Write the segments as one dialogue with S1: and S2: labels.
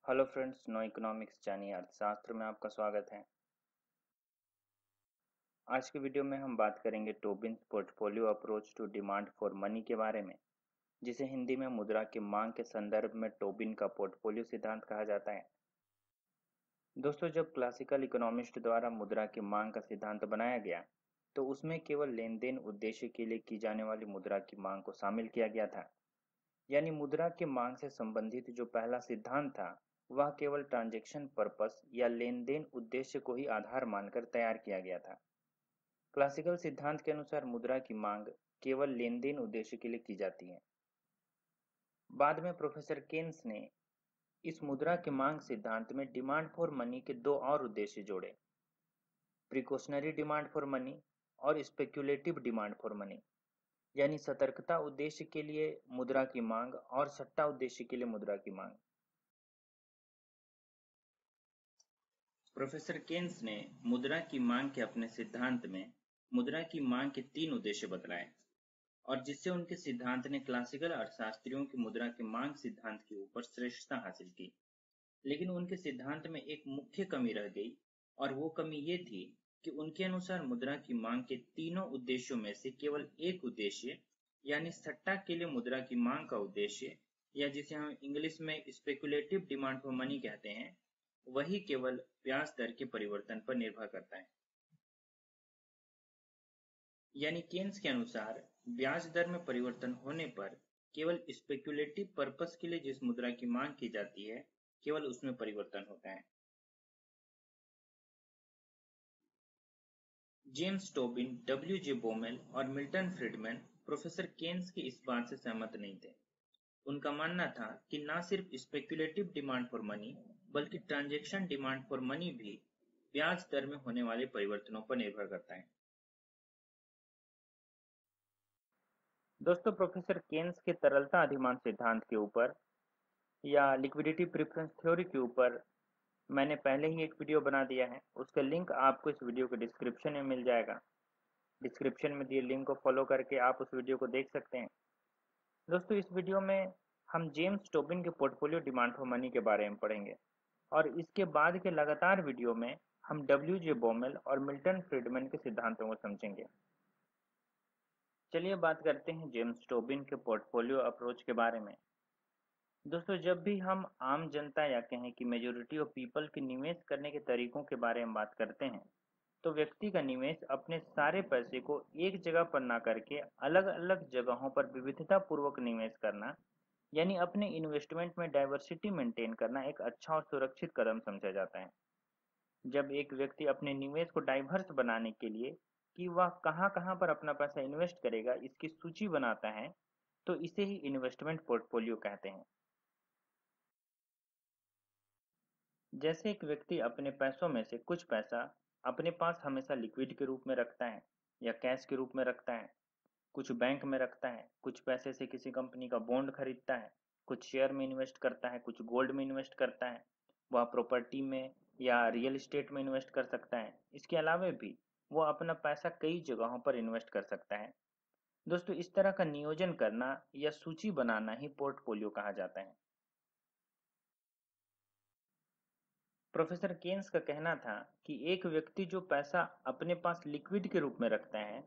S1: Hello friends, no economics जानिए अर्थशास्त्र में आपका स्वागत है। आज के वीडियो में हम बात करेंगे Tobin's portfolio approach to demand for money के बारे में, जिसे हिंदी में मुद्रा की मांग के संदर्भ में टोबिन का पोर्टफोलियो सिद्धांत कहा जाता है। दोस्तों, जब क्लासिकल इकोनॉमिस्ट द्वारा मुद्रा की मांग का सिद्धांत बनाया गया, तो उसमें केवल लेन देन उद्देश्य के लिए की जाने वाली मुद्रा की मांग को शामिल किया गया था। यानी मुद्रा की मांग से संबंधित जो पहला सिद्धांत था, वह केवल ट्रांजैक्शन पर्पस या लेन देन उद्देश्य को ही आधार मानकर तैयार किया गया था। क्लासिकल सिद्धांत के अनुसार मुद्रा की मांग केवल लेन देन उद्देश्य के लिए की जाती है। बाद में प्रोफेसर केन्स ने इस मुद्रा की मांग सिद्धांत में डिमांड फॉर मनी के दो और उद्देश्य जोड़े, प्रिकॉशनरी डिमांड फॉर मनी और स्पेक्युलेटिव डिमांड फॉर मनी। यानी सतर्कता उद्देश्य के लिए मुद्रा की मांग और सट्टा उद्देश्य के लिए मुद्रा की मांग। प्रोफेसर केन्स ने मुद्रा की मांग के अपने सिद्धांत में मुद्रा की मांग के तीन उद्देश्य बतलाए, और जिससे उनके सिद्धांत ने क्लासिकल अर्थशास्त्रियों की मुद्रा की मांग सिद्धांत के ऊपर श्रेष्ठता हासिल की। लेकिन उनके सिद्धांत में एक मुख्य कमी रह गई, और वो कमी ये थी कि उनके अनुसार मुद्रा की मांग के तीनों उद्देश्यों में से केवल एक उद्देश्य, यानी सट्टा के लिए मुद्रा की मांग का उद्देश्य, या जिसे हम इंग्लिश में स्पेकुलेटिव डिमांड फॉर मनी कहते हैं, वही केवल ब्याज दर के परिवर्तन पर निर्भर करता है। यानी केन्स के अनुसार ब्याज दर में परिवर्तन होने पर केवल स्पेकुलेटिव पर्पस के लिए जिस मुद्रा की मांग की जाती है, केवल उसमें परिवर्तन होता है। जेम्स टोबिन, डब्ल्यू जे बोमेल और मिल्टन फ्रीडमैन प्रोफेसर केन्स की इस बात से सहमत नहीं थे। उनका मानना था कि न सिर्फ स्पेकुलेटिव डिमांड फॉर मनी, बल्कि ट्रांजैक्शन डिमांड फॉर मनी भी ब्याज दर में होने वाले परिवर्तनों पर निर्भर करता है। दोस्तों, प्रोफेसर केन्स के तरलता अधिमान सिद्धांत के ऊपर या लिक्विडिटी प्रेफरेंस थ्योरी के ऊपर मैंने पहले ही एक वीडियो बना दिया है। उसका लिंक आपको इस वीडियो के डिस्क्रिप्शन में मिल जाएगा। डिस्क्रिप्शन में दिए लिंक को फॉलो करके आप उस वीडियो को देख सकते हैं। दोस्तों, इस वीडियो में हम जेम्स टोबिन के पोर्टफोलियो डिमांड फॉर मनी के बारे में पढ़ेंगे, और इसके बाद के लगातार वीडियो में हम डब्ल्यू जे बोमेल और मिल्टन फ्रीडमैन के सिद्धांतों को समझेंगे। चलिए बात करते हैं जेम्स टोबिन के पोर्टफोलियो अप्रोच के बारे में। दोस्तों, जब भी हम आम जनता या कहें कि मेजोरिटी ऑफ पीपल के निवेश करने के तरीकों के बारे में बात करते हैं, तो व्यक्ति का निवेश अपने सारे पैसे को एक जगह पर ना करके अलग अलग जगहों पर विविधता पूर्वक निवेश करना, यानी अपने इन्वेस्टमेंट में डाइवर्सिटी मेंटेन करना एक अच्छा और सुरक्षित कदम समझा जाता है। जब एक व्यक्ति अपने निवेश को डाइवर्स बनाने के लिए कि वह कहां कहां पर अपना पैसा इन्वेस्ट करेगा इसकी सूची बनाता है, तो इसे ही इन्वेस्टमेंट पोर्टफोलियो कहते हैं। जैसे एक व्यक्ति अपने पैसों में से कुछ पैसा अपने पास हमेशा लिक्विड के रूप में रखता है या कैश के रूप में रखता है, कुछ बैंक में रखता है, कुछ पैसे से किसी कंपनी का बॉन्ड खरीदता है, कुछ शेयर में इन्वेस्ट करता है, कुछ गोल्ड में इन्वेस्ट करता है, वह प्रॉपर्टी में या रियल एस्टेट में इन्वेस्ट कर सकता है। इसके अलावा भी वो अपना पैसा कई जगहों पर इन्वेस्ट कर सकता है। दोस्तों, इस तरह का नियोजन करना या सूची बनाना ही पोर्टफोलियो कहा जाता है। प्रोफेसर केन्स का कहना था कि एक व्यक्ति जो पैसा अपने पास लिक्विड के रूप में रखता है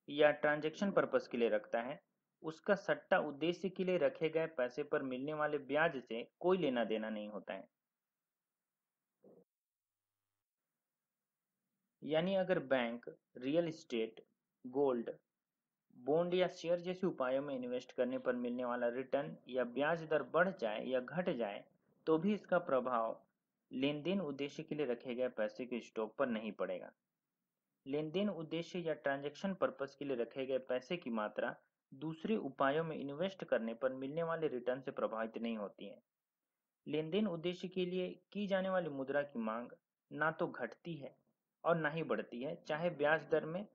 S1: या ट्रांजैक्शन पर्पस के लिए रखता है, उसका सट्टा उद्देश्य के लिए रखे गए पैसे पर मिलने वाले ब्याज से कोई लेना देना नहीं होता है। यानी अगर bank, real estate, gold, bond या शेयर जैसे उपायों में इन्वेस्ट करने पर मिलने वाला रिटर्न या ब्याज दर बढ़ जाए या घट जाए, तो भी इसका प्रभाव लेन देन उद्देश्य के लिए रखे गए पैसे के स्टॉक पर नहीं पड़ेगा। लेन देन उद्देश्य या ट्रांजैक्शन पर्पस के लिए रखे गए पैसे की मात्रा दूसरे उपायों में इन्वेस्ट करने पर मिलने वाले रिटर्न से प्रभावित नहीं होती है। लेन देन उद्देश्य के लिए की जाने वाली मुद्रा की मांग ना तो घटती है और ना ही बढ़ती है, चाहे ब्याज दर में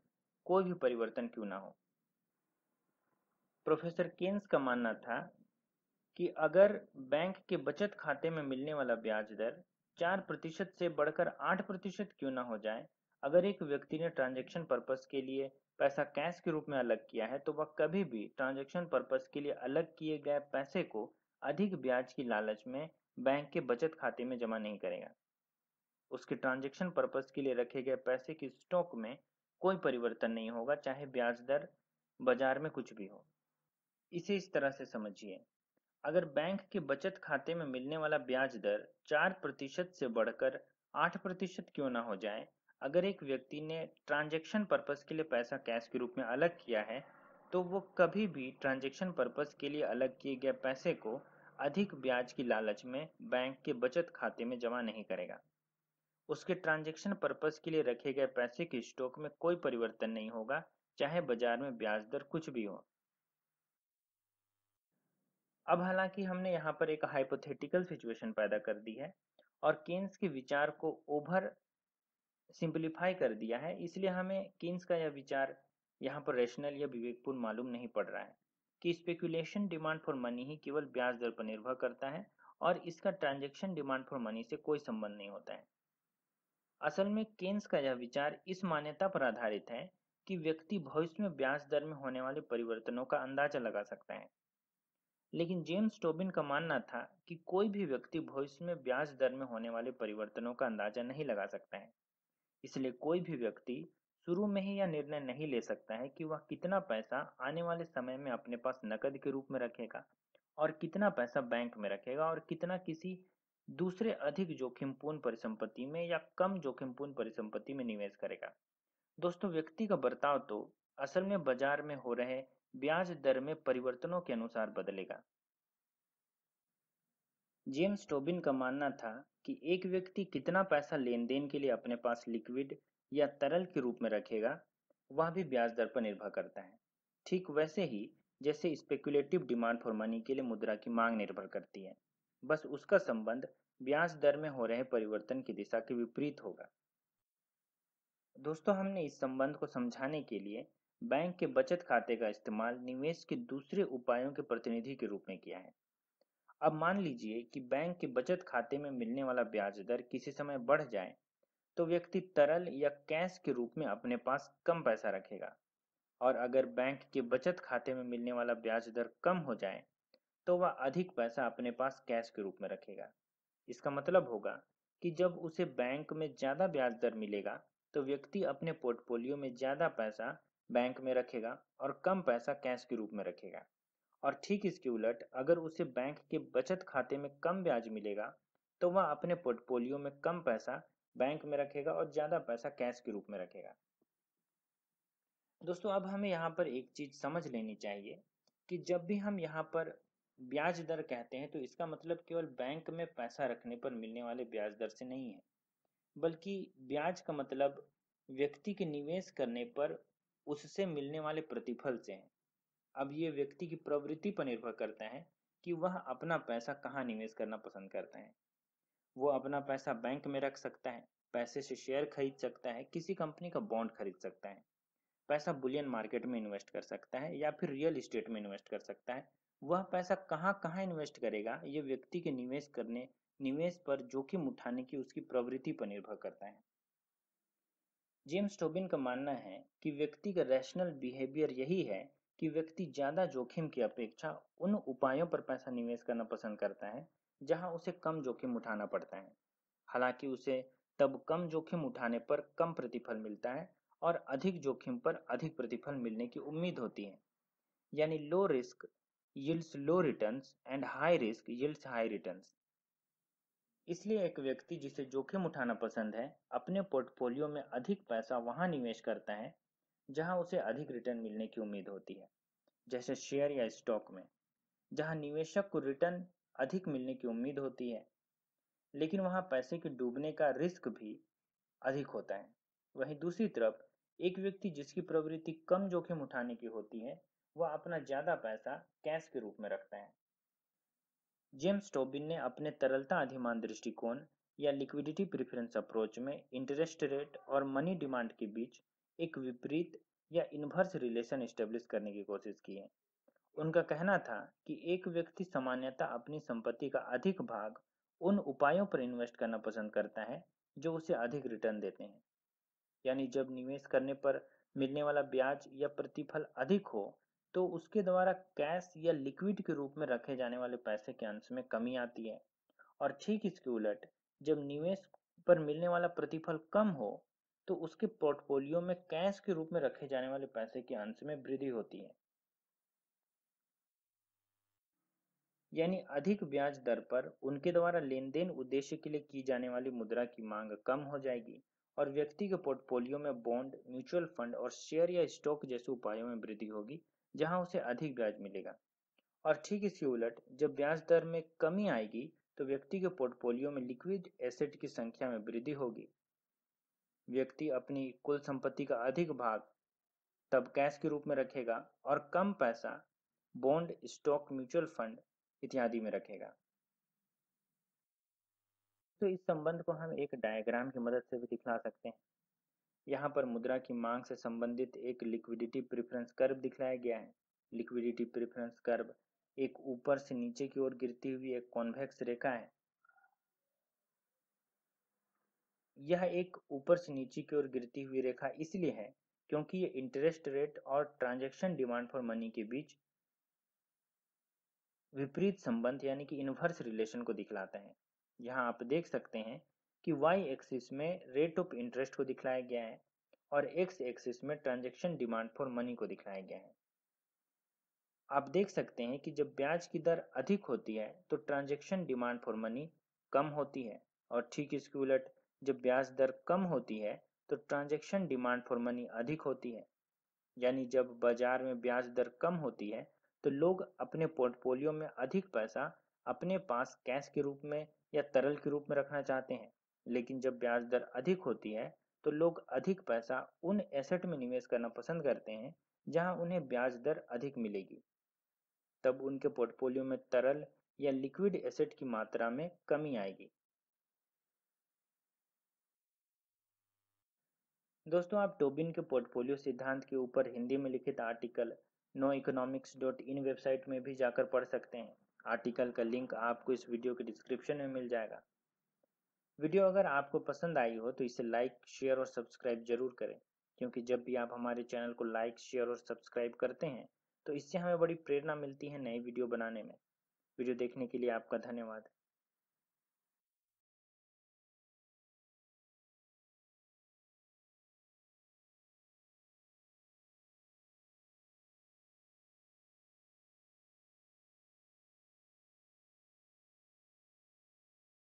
S1: कोई भी परिवर्तन क्यों ना हो। प्रोफेसर केन्स का मानना था कि अगर बैंक के बचत खाते में मिलने वाला ब्याज दर 4% से बढ़कर 8% क्यों ना हो जाए, अगर एक व्यक्ति ने ट्रांजैक्शन पर्पस के लिए पैसा कैश के रूप में अलग किया है, तो वह कभी भी ट्रांजैक्शन पर्पस के लिए अलग किए गए पैसे को अधिक ब्याज की लालच में बैंक के बचत खाते में जमा नहीं करेगा। उसके ट्रांजैक्शन पर्पस के लिए रखे गए पैसे की स्टॉक में कोई परिवर्तन नहीं होगा, चाहे ब्याज दर बाजार में कुछ भी हो। इसे इस तरह से समझिए, अगर बैंक के बचत खाते में मिलने वाला ब्याज दर 4% से बढ़कर 8% क्यों ना हो जाए, अगर एक व्यक्ति ने ट्रांजैक्शन पर्पस के लिए पैसा कैश के रूप में अलग किया है, तो वो कभी भी ट्रांजैक्शन पर्पस के लिए अलग किए गए पैसे को अधिक ब्याज की लालच में बैंक के बचत खाते में जमा नहीं करेगा। उसके ट्रांजैक्शन पर्पस के लिए रखे गए पैसे के स्टॉक में कोई परिवर्तन नहीं होगा, चाहे बाजार में ब्याज दर कुछ भी हो। अब हालांकि हमने यहाँ पर एक हाइपोथेटिकल सिचुएशन पैदा कर दी है और केन्स के विचार को ओवर सिंपलीफाई कर दिया है, इसलिए हमें केन्स का यह विचार यहाँ पर रैशनल या विवेकपूर्ण मालूम नहीं पड़ रहा है कि स्पेकुलेशन डिमांड फॉर मनी ही केवल ब्याज दर पर निर्भर करता है और इसका ट्रांजैक्शन डिमांड फॉर मनी से कोई संबंध नहीं होता है। असल में केन्स का यह विचार इस मान्यता पर आधारित है कि व्यक्ति भविष्य में ब्याज दर में होने वाले परिवर्तनों का अंदाजा लगा सकता है, लेकिन जेम्स टोबिन का मानना था कि कोई भी व्यक्ति भविष्य में ब्याज दर में होने वाले परिवर्तनों का अंदाजा नहीं लगा सकता है। इसलिए कोई भी व्यक्ति शुरू में ही यह निर्णय नहीं ले सकता है कि वह कितना पैसा आने वाले समय में अपने पास नकद के रूप में रखेगा और कितना पैसा बैंक में रखेगा और कितना किसी दूसरे अधिक जोखिमपूर्ण परिसंपत्ति में या कम जोखिमपूर्ण परिसंपत्ति में निवेश करेगा। दोस्तों, व्यक्ति का बर्ताव तो असल में बाजार में हो रहे ब्याज दर में परिवर्तनों के अनुसार बदलेगा। जेम्स टोबिन का मानना था कि एक व्यक्ति कितना पैसा लेन-देन के लिए अपने पास लिक्विड या तरल के रूप में रखेगा, वह भी ब्याज दर पर निर्भर करता है। ठीक वैसे ही जैसे स्पेकुलेटिव डिमांड फॉर मनी के लिए मुद्रा की मांग निर्भर करती है, बस उसका संबंध ब्याज दर में हो रहे परिवर्तन की दिशा के विपरीत होगा। दोस्तों, हमने इस संबंध को समझाने के लिए बैंक के बचत खाते का इस्तेमाल निवेश के दूसरे उपायों के प्रतिनिधि के रूप में किया है। अब मान लीजिए कि बैंक के बचत खाते में मिलने वाला ब्याज दर किसी समय बढ़ जाए, तो व्यक्ति तरल या कैश के रूप में अपने पास कम पैसा रखेगा, और अगर बैंक के बचत खाते में मिलने वाला ब्याज दर कम हो जाए, तो वह अधिक पैसा अपने पास कैश के रूप में रखेगा। इसका मतलब होगा कि जब उसे बैंक में ज्यादा ब्याज दर मिलेगा, तो व्यक्ति अपने पोर्टफोलियो में ज्यादा पैसा बैंक में रखेगा और कम पैसा कैश के रूप में रखेगा। और ठीक इसके उलट, अगर उसे बैंक के बचत खाते में कम ब्याज मिलेगा, तो वह अपने पोर्टफोलियो में कम पैसा बैंक में रखेगा और ज्यादा पैसा कैश के रूप में रखेगा। दोस्तों, अब हमें यहाँ पर एक चीज समझ लेनी चाहिए कि जब भी हम यहाँ पर ब्याज दर कहते हैं, तो इसका मतलब केवल बैंक में पैसा रखने पर मिलने वाले ब्याज दर से नहीं है, बल्कि ब्याज का मतलब व्यक्ति के निवेश करने पर उससे मिलने वाले प्रतिफल से है। अब ये व्यक्ति की प्रवृत्ति पर निर्भर करता है कि वह अपना पैसा कहाँ निवेश करना पसंद करता है। वो अपना पैसा बैंक में रख सकता है, पैसे से शेयर खरीद सकता है, किसी कंपनी का बॉन्ड खरीद सकता है, पैसा बुलियन मार्केट में इन्वेस्ट कर सकता है या फिर रियल एस्टेट में इन्वेस्ट कर सकता है। वह पैसा कहाँ कहाँ इन्वेस्ट करेगा, ये व्यक्ति के निवेश पर जोखिम उठाने की उसकी प्रवृत्ति पर निर्भर करता है। जेम्स टोबिन का मानना है कि व्यक्ति का रैशनल बिहेवियर यही है कि व्यक्ति ज्यादा जोखिम की अपेक्षा उन उपायों पर पैसा निवेश करना पसंद करता है जहां उसे कम जोखिम उठाना पड़ता है। हालांकि उसे तब कम जोखिम उठाने पर कम प्रतिफल मिलता है और अधिक जोखिम पर अधिक प्रतिफल मिलने की उम्मीद होती है। यानी low risk yields low returns and high risk yields high returns. इसलिए एक व्यक्ति जिसे जोखिम उठाना पसंद है, अपने पोर्टफोलियो में अधिक पैसा वहां निवेश करता है जहां उसे अधिक रिटर्न मिलने की उम्मीद होती है, जैसे शेयर या स्टॉक में, जहां निवेशक को रिटर्न अधिक मिलने की उम्मीद होती है, लेकिन वहां पैसे के डूबने का रिस्क भी अधिक होता है। वहीं दूसरी तरफ एक व्यक्ति जिसकी प्रवृत्ति कम जोखिम उठाने की होती है, वह अपना ज्यादा पैसा कैश के रूप में रखता है। जेम्स टोबिन ने अपने तरलता अधिमान दृष्टिकोण या लिक्विडिटी प्रेफरेंस अप्रोच में इंटरेस्ट रेट और मनी डिमांड के बीच एक विपरीत या इनवर्स रिलेशन एस्टेब्लिश करने की कोशिश की है। उनका कहना था कि एक व्यक्ति सामान्यतः अपनी संपत्ति का अधिक भाग उन उपायों पर इन्वेस्ट करना पसंद करता है जो उसे अधिक रिटर्न देते हैं। यानी जब निवेश करने पर मिलने वाला ब्याज या प्रतिफल अधिक हो, तो उसके द्वारा कैश या लिक्विड के रूप में रखे जाने वाले पैसे के अंश में कमी आती है, और ठीक इसके उलट जब निवेश पर मिलने वाला प्रतिफल कम हो तो उसके पोर्टफोलियो में कैश के रूप में रखे जाने वाले पैसे के अंश में वृद्धि होती है। यानी अधिक ब्याज दर पर उनके द्वारा लेन-देन उद्देश्य के लिए की जाने वाली मुद्रा की मांग कम हो जाएगी और व्यक्ति के पोर्टफोलियो में बॉन्ड, म्यूचुअल फंड और शेयर या स्टॉक जैसे उपायों में वृद्धि होगी, जहां उसे अधिक ब्याज मिलेगा। और ठीक इसके उलट जब ब्याज दर में कमी आएगी तो व्यक्ति के पोर्टफोलियो में लिक्विड एसेट की संख्या में वृद्धि होगी। व्यक्ति अपनी कुल संपत्ति का अधिक भाग तब कैश के रूप में रखेगा और कम पैसा बॉन्ड, स्टॉक, म्यूचुअल फंड इत्यादि में रखेगा। तो इस संबंध को हम एक डायग्राम की मदद से भी दिखला सकते हैं। यहाँ पर मुद्रा की मांग से संबंधित एक लिक्विडिटी प्रेफरेंस कर्व दिखलाया गया है। लिक्विडिटी प्रेफरेंस कर्व एक ऊपर से नीचे की ओर गिरती हुई एक कॉन्वेक्स रेखा है। यह एक ऊपर से नीचे की ओर गिरती हुई रेखा इसलिए है क्योंकि ये इंटरेस्ट रेट और ट्रांजैक्शन डिमांड फॉर मनी के बीच विपरीत संबंध यानी कि इनवर्स रिलेशन को दिखलाता है। यहाँ आप देख सकते हैं कि वाई एक्सिस में रेट ऑफ इंटरेस्ट को दिखलाया गया है और एक्स एक्सिस में ट्रांजैक्शन डिमांड फॉर मनी को दिखलाया गया है। आप देख सकते हैं कि जब ब्याज की दर अधिक होती है तो ट्रांजैक्शन डिमांड फॉर मनी कम होती है और ठीक इसके उलट जब ब्याज दर कम होती है तो ट्रांजैक्शन डिमांड फॉर मनी अधिक होती है। यानी जब बाजार में ब्याज दर कम होती है तो लोग अपने पोर्टफोलियो में अधिक पैसा अपने पास कैश के रूप में या तरल के रूप में रखना चाहते हैं। लेकिन जब ब्याज दर अधिक होती है तो लोग अधिक पैसा उन एसेट में निवेश करना पसंद करते हैं जहां उन्हें ब्याज दर अधिक मिलेगी। तब उनके पोर्टफोलियो में तरल या लिक्विड एसेट की मात्रा में कमी आएगी। दोस्तों, आप टोबिन के पोर्टफोलियो सिद्धांत के ऊपर हिंदी में लिखित आर्टिकल noeconomics.in वेबसाइट में भी जाकर पढ़ सकते हैं। आर्टिकल का लिंक आपको इस वीडियो के डिस्क्रिप्शन में मिल जाएगा। वीडियो अगर आपको पसंद आई हो तो इसे लाइक, शेयर और सब्सक्राइब जरूर करें, क्योंकि जब भी आप हमारे चैनल को लाइक, शेयर और सब्सक्राइब करते हैं तो इससे हमें बड़ी प्रेरणा मिलती है नई वीडियो बनाने में। वीडियो देखने के लिए आपका धन्यवाद।